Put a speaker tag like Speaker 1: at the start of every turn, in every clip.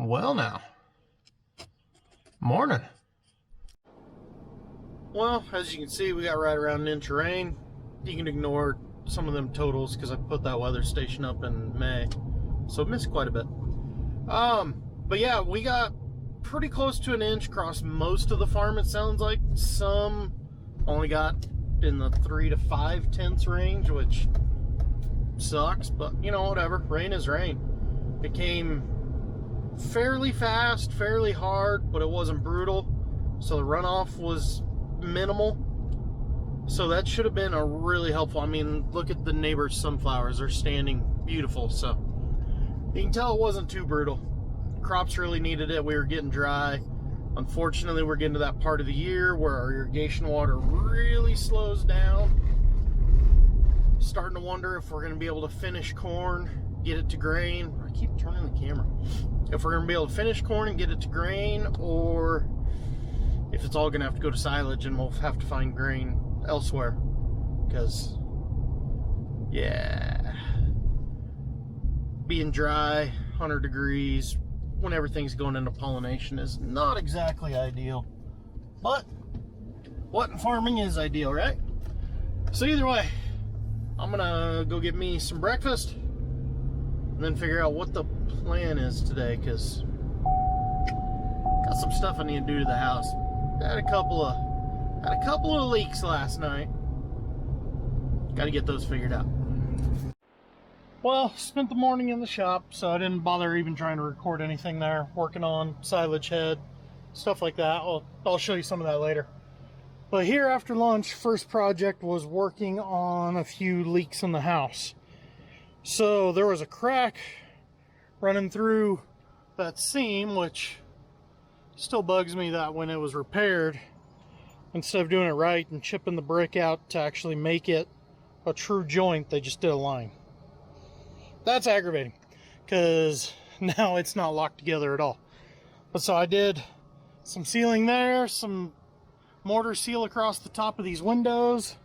Speaker 1: Well now, morning. Well, as you can see, we got right around an inch of rain. You can ignore some of them totals because I put that weather station up in May, so it missed quite a bit. But yeah, we got pretty close to an inch across most of the farm. It sounds like some only got in the 3 to 5 tenths range, which sucks, but you know, whatever. Rain is rain. It came fairly fast, fairly hard, but it wasn't brutal, so the runoff was minimal, so that should have been a really helpful. I mean, look at the neighbor's sunflowers, they're standing beautiful, so you can tell it wasn't too brutal. Crops really needed it. We were getting dry. Unfortunately, we're getting to that part of the year where our irrigation water really slows down. Starting to wonder if we're going to be able to finish corn, get it to grain. I keep turning the camera. If we're going to be able to finish corn and get it to grain, or if it's all going to have to go to silage and we'll have to find grain elsewhere. Because, yeah, being dry, 100 degrees, when everything's going into pollination is not exactly ideal. But what in farming is ideal, right? So either way, I'm gonna go get me some breakfast and then figure out what the plan is today, because got some stuff I need to do to the house. Had a couple of leaks last night. Got to get those figured out. Well, spent the morning in the shop, so I didn't bother even trying to record anything there. Working on silage head, stuff like that. I'll show you some of that later. But here after lunch, first project was working on a few leaks in the house. So there was a crack running through that seam, which still bugs me that when it was repaired, instead of doing it right and chipping the brick out to actually make it a true joint, they just did a line. That's aggravating, because now it's not locked together at all. But so I did some sealing there, some mortar seal across the top of these windows.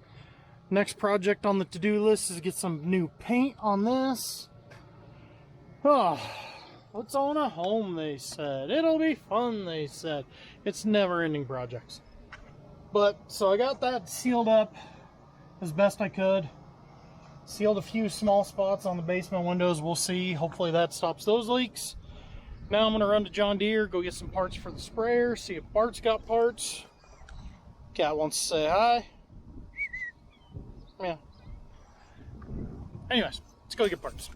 Speaker 1: Next project on the to-do list is to get some new paint on this. Oh, let's own a home, they said. It'll be fun, they said. It's never-ending projects. But so I got that sealed up as best I could. Sealed a few small spots on the basement windows. We'll see. Hopefully that stops those leaks. Now I'm going to run to John Deere, go get some parts for the sprayer, see if Bart's got parts. Cat wants to say hi. Yeah. Anyways, let's go get parts.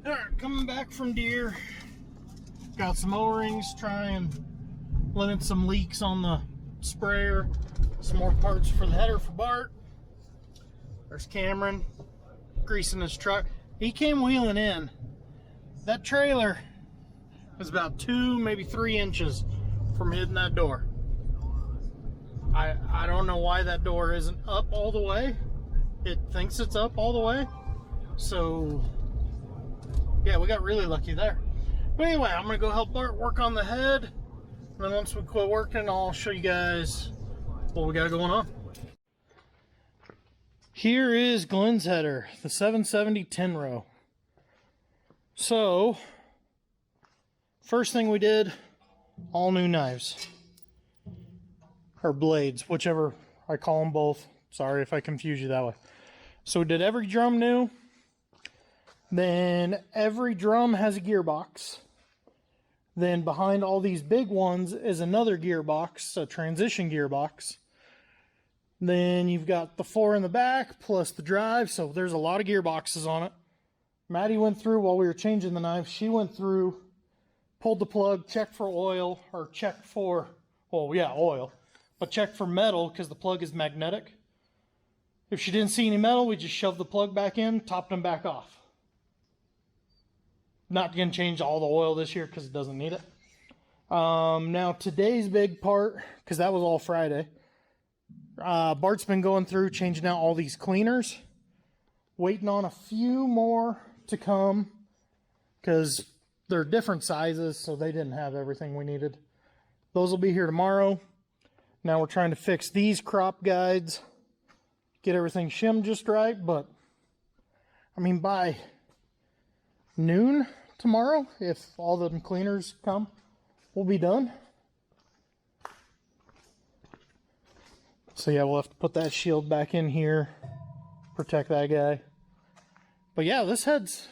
Speaker 1: Alright, coming back from Deere. Got some O-rings, try and limit some leaks on the sprayer. Some more parts for the header for Bart. There's Cameron greasing his truck. He came wheeling in. That trailer was about 2, maybe 3 inches from hitting that door. I don't know why that door isn't up all the way. It thinks it's up all the way. So, yeah, we got really lucky there. But anyway, I'm going to go help Bart work on the head. And then once we quit working, I'll show you guys what we got going on. Here is Glenn's header, the 770 10 row. So, first thing we did, all new knives. Or blades, whichever, I call them both. Sorry if I confuse you that way. So we did every drum new. Then every drum has a gearbox. Then behind all these big ones is another gearbox, a transition gearbox. Then you've got the 4 in the back plus the drive, so there's a lot of gearboxes on it. Maddie went through while we were changing the knife. She went through, pulled the plug, checked for oil, or checked for, well, yeah, oil, but checked for metal because the plug is magnetic. If she didn't see any metal, we just shoved the plug back in, topped them back off. Not going to change all the oil this year because it doesn't need it. Now today's big part, because that was all Friday, Bart's been going through changing out all these cleaners, waiting on a few more to come because they're different sizes, so they didn't have everything we needed. Those will be here tomorrow. Now we're trying to fix these crop guides, get everything shimmed just right, but I mean by noon tomorrow, if all the cleaners come, we'll be done. So yeah, we'll have to put that shield back in here, protect that guy. But yeah, this head's,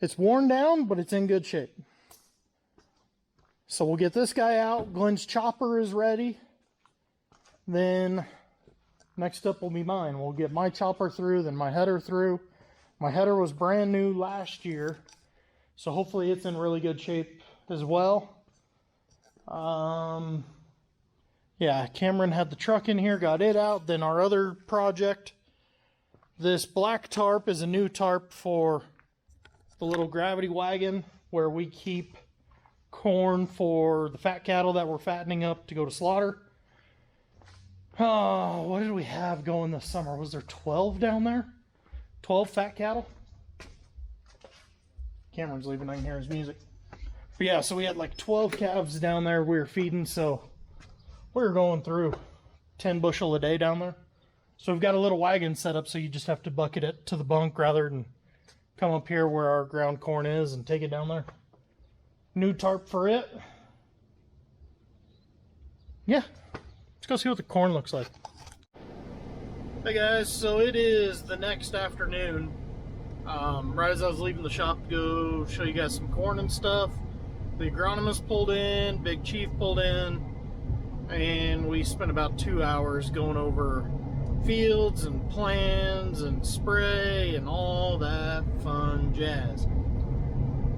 Speaker 1: it's worn down, but it's in good shape. So we'll get this guy out. Glenn's chopper is ready. Then next up will be mine. We'll get my chopper through, then my header through. My header was brand new last year, so hopefully it's in really good shape as well. Yeah, Cameron had the truck in here, got it out. Then our other project, this black tarp is a new tarp for the little gravity wagon where we keep corn for the fat cattle that we're fattening up to go to slaughter. Oh, what did we have going this summer? Was there 12 down there? 12 fat cattle? Cameron's leaving, I can hear his music. But yeah, so we had like 12 calves down there we were feeding, so we were going through 10 bushel a day down there. So we've got a little wagon set up, so you just have to bucket it to the bunk rather than come up here where our ground corn is and take it down there. New tarp for it. Yeah, let's go see what the corn looks like. Hey guys, so it is the next afternoon. Right as I was leaving the shop to go show you guys some corn and stuff, the agronomist pulled in, Big Chief pulled in, and we spent about 2 hours going over fields and plans and spray and all that fun jazz.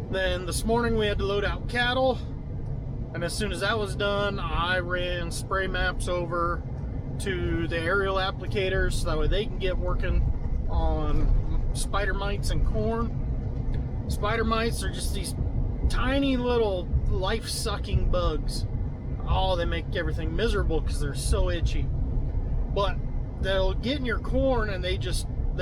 Speaker 1: Then this morning we had to load out cattle, and as soon as that was done, I ran spray maps over to the aerial applicators so that way they can get working on spider mites and corn. Spider mites are just these tiny little life-sucking bugs. Oh, they make everything miserable because they're so itchy. But they'll get in your corn and they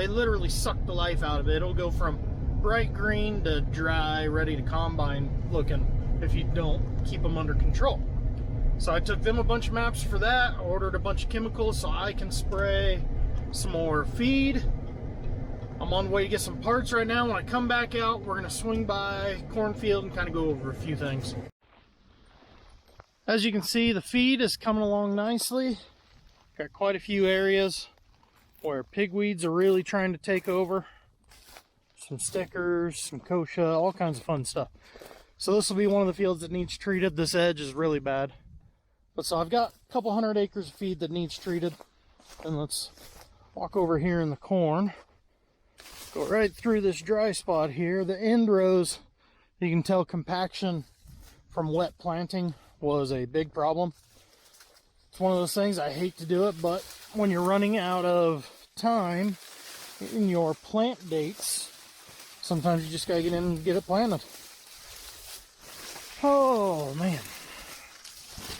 Speaker 1: literally suck the life out of it. It'll go from bright green to dry, ready to combine looking if you don't keep them under control. So I took them a bunch of maps for that, ordered a bunch of chemicals so I can spray some more feed. I'm on the way to get some parts right now. When I come back out, we're gonna swing by cornfield and kind of go over a few things. As you can see, the feed is coming along nicely. Got quite a few areas where pigweeds are really trying to take over. Some stickers, some kochia, all kinds of fun stuff. So this will be one of the fields that needs treated. This edge is really bad. But so I've got a couple 100 acres of feed that needs treated. And let's walk over here in the corn. Go right through this dry spot here. The end rows, you can tell compaction from wet planting was a big problem. It's one of those things, I hate to do it, but when you're running out of time in your plant dates, sometimes you just gotta get in and get it planted. Oh man,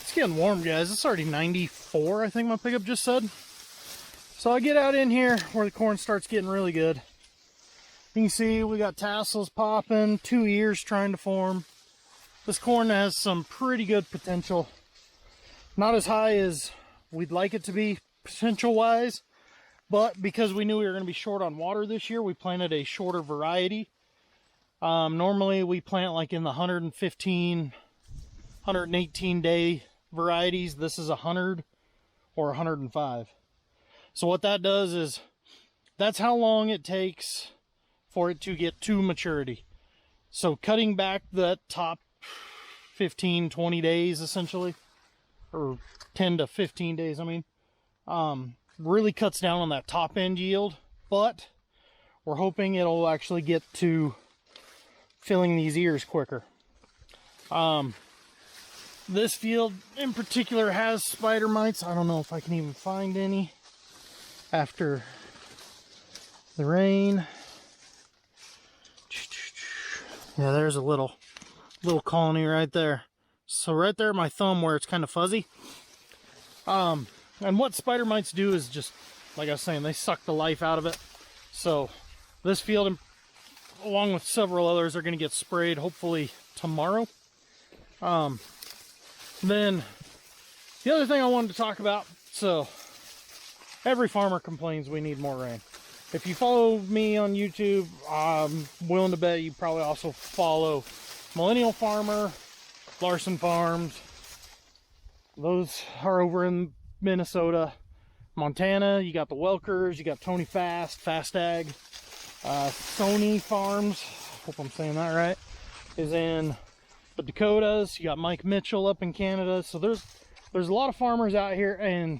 Speaker 1: it's getting warm, guys. It's already 94, I think my pickup just said. So I get out in here where the corn starts getting really good. You can see we got tassels popping, 2 ears trying to form. This corn has some pretty good potential. Not as high as we'd like it to be potential wise, but because we knew we were going to be short on water this year, we planted a shorter variety. Normally we plant like in the 115, 118 day varieties. This is 100 or 105. So what that does is that's how long it takes for it to get to maturity. So cutting back the top 15, 20 days essentially, or 10 to 15 days, I mean, really cuts down on that top end yield, but we're hoping it'll actually get to filling these ears quicker. This field in particular has spider mites. I don't know if I can even find any after the rain. Yeah, there's a little colony right there. So right there, my thumb where it's kind of fuzzy. And what spider mites do is just, like I was saying, they suck the life out of it. So this field, along with several others, are going to get sprayed hopefully tomorrow. Then the other thing I wanted to talk about, so every farmer complains we need more rain. If you follow me on YouTube, I'm willing to bet you probably also follow Millennial Farmer, Larson Farms. Those are over in Minnesota. Montana, you got the Welkers, you got Tony Fast Ag. Sony Farms, hope I'm saying that right, is in the Dakotas. You got Mike Mitchell up in Canada. So there's a lot of farmers out here, and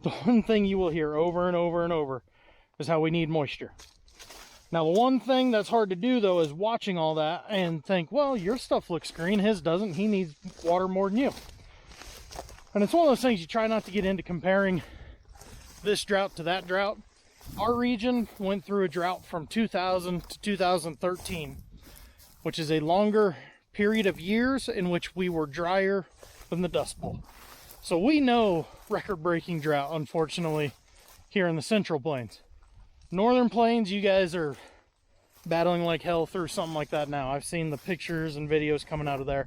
Speaker 1: the one thing you will hear over and over and over is how we need moisture. Now, the one thing that's hard to do, though, is watching all that and think, well, your stuff looks green, his doesn't. He needs water more than you. And it's one of those things you try not to get into comparing this drought to that drought. Our region went through a drought from 2000 to 2013, which is a longer period of years in which we were drier than the Dust Bowl. So we know record-breaking drought, unfortunately, here in the Central Plains. Northern Plains, you guys are battling like hell through something like that now. I've seen the pictures and videos coming out of there.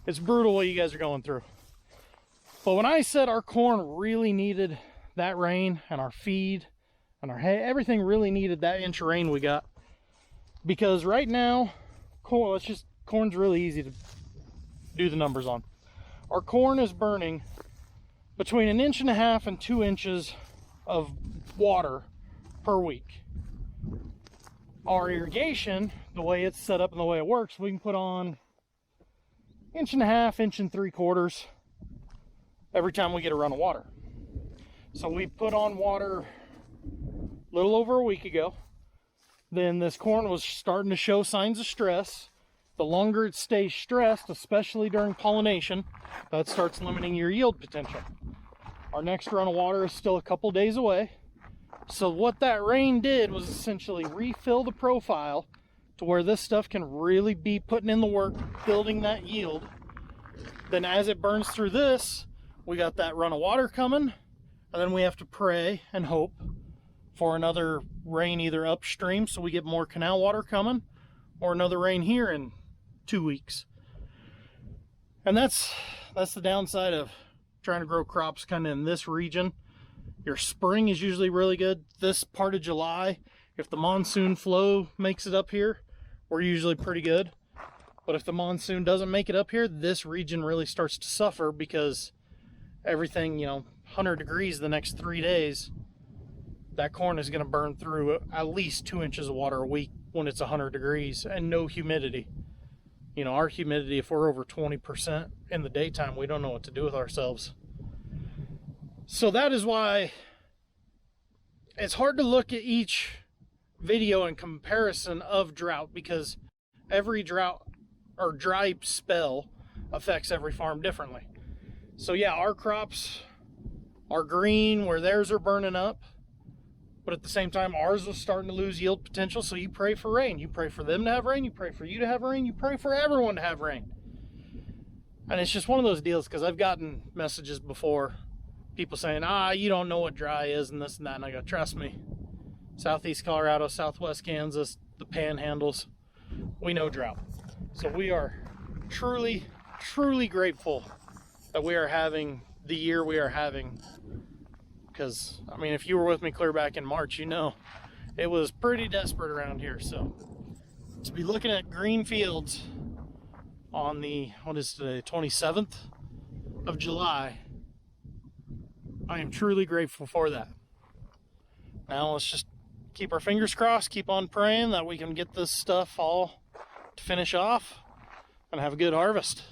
Speaker 1: It's brutal what you guys are going through. But when I said our corn really needed that rain, and our feed and our hay, everything really needed that inch of rain we got, because right now corn's really easy to do the numbers on. Our corn is burning between 1.5 inches and 2 inches of water per week. Our irrigation, the way it's set up and the way it works, we can put on 1.5 inches, 1.75 inches every time we get a run of water. So we put on water a little over a week ago. Then this corn was starting to show signs of stress. The longer it stays stressed, especially during pollination, that starts limiting your yield potential. Our next run of water is still a couple days away. So what that rain did was essentially refill the profile to where this stuff can really be putting in the work, building that yield. Then as it burns through this, we got that run of water coming. And then we have to pray and hope for another rain either upstream so we get more canal water coming, or another rain here in 2 weeks. And that's the downside of trying to grow crops kind of in this region. Your spring is usually really good. This part of July, if the monsoon flow makes it up here, we're usually pretty good. But if the monsoon doesn't make it up here, this region really starts to suffer, because everything, 100 degrees the next 3 days, that corn is going to burn through at least 2 inches of water a week when it's 100 degrees and no humidity. Our humidity, if we're over 20% in the daytime, we don't know what to do with ourselves. So that is why it's hard to look at each video in comparison of drought, because every drought or dry spell affects every farm differently. So yeah, our crops are green where theirs are burning up, but at the same time ours was starting to lose yield potential. So you pray for rain, you pray for them to have rain, you pray for you to have rain, you pray for everyone to have rain. And it's just one of those deals, because I've gotten messages before, people saying, you don't know what dry is and this and that, and I go, trust me, Southeast Colorado, Southwest Kansas, the panhandles, we know drought. So we are truly grateful that we are having the year we are having, because if you were with me clear back in March, it was pretty desperate around here. So to be looking at green fields on the, what is today, 27th of July, I am truly grateful for that. Now let's just keep our fingers crossed, keep on praying that we can get this stuff all to finish off and have a good harvest.